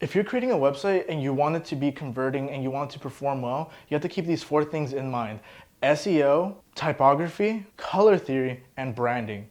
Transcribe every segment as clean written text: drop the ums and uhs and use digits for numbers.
If you're creating a website and you want it to be converting and you want it to perform well, you have to keep these 4 things in mind: SEO, typography, color theory, and branding.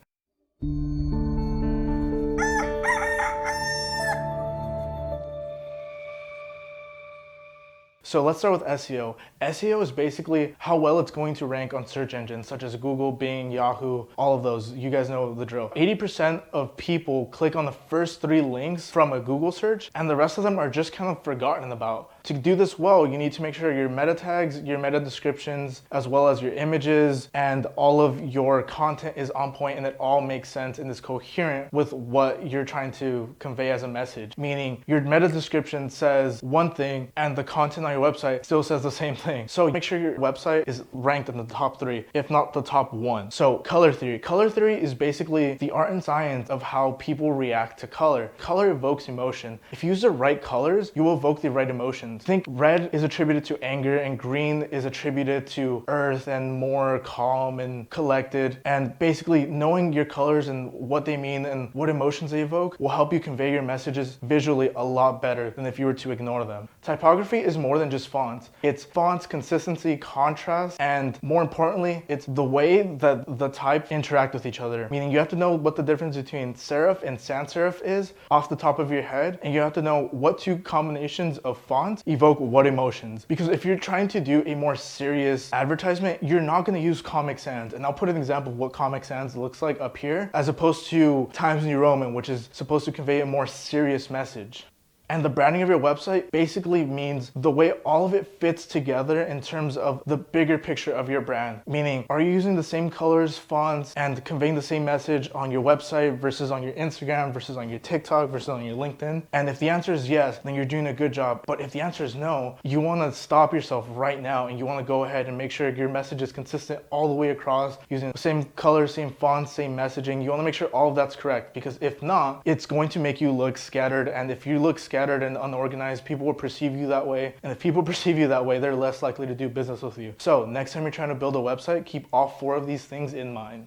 So let's start with SEO. SEO is basically how well it's going to rank on search engines such as Google, Bing, Yahoo, all of those. You guys know the drill. 80% of people click on the first 3 links from a Google search, and the rest of them are just kind of forgotten about. To do this well, you need to make sure your meta tags, your meta descriptions, as well as your images and all of your content is on point and it all makes sense and is coherent with what you're trying to convey as a message. Meaning your meta description says one thing and the content on your website still says the same thing. So make sure your website is ranked in the top 3, if not the top 1. So color theory. Color theory is basically the art and science of how people react to color. Color evokes emotion. If you use the right colors, you will evoke the right emotions. Think red is attributed to anger and green is attributed to earth and more calm and collected. And basically knowing your colors and what they mean and what emotions they evoke will help you convey your messages visually a lot better than if you were to ignore them. Typography is more than just fonts. It's fonts, consistency, contrast, and more importantly, it's the way that the types interact with each other. Meaning you have to know what the difference between serif and sans serif is off the top of your head, and you have to know what 2 combinations of fonts evoke what emotions. Because if you're trying to do a more serious advertisement, you're not going to use Comic Sans. And I'll put an example of what Comic Sans looks like up here, as opposed to Times New Roman, which is supposed to convey a more serious message. And the branding of your website basically means the way all of it fits together in terms of the bigger picture of your brand. Meaning, are you using the same colors, fonts, and conveying the same message on your website versus on your Instagram versus on your TikTok versus on your LinkedIn? And if the answer is yes, then you're doing a good job. But if the answer is no, you want to stop yourself right now and you want to go ahead and make sure your message is consistent all the way across, using the same colors, same fonts, same messaging. You want to make sure all of that's correct, because if not, it's going to make you look scattered. And if you look scattered and unorganized, people will perceive you that way. And if people perceive you that way, they're less likely to do business with you. So next time you're trying to build a website, keep all 4 of these things in mind.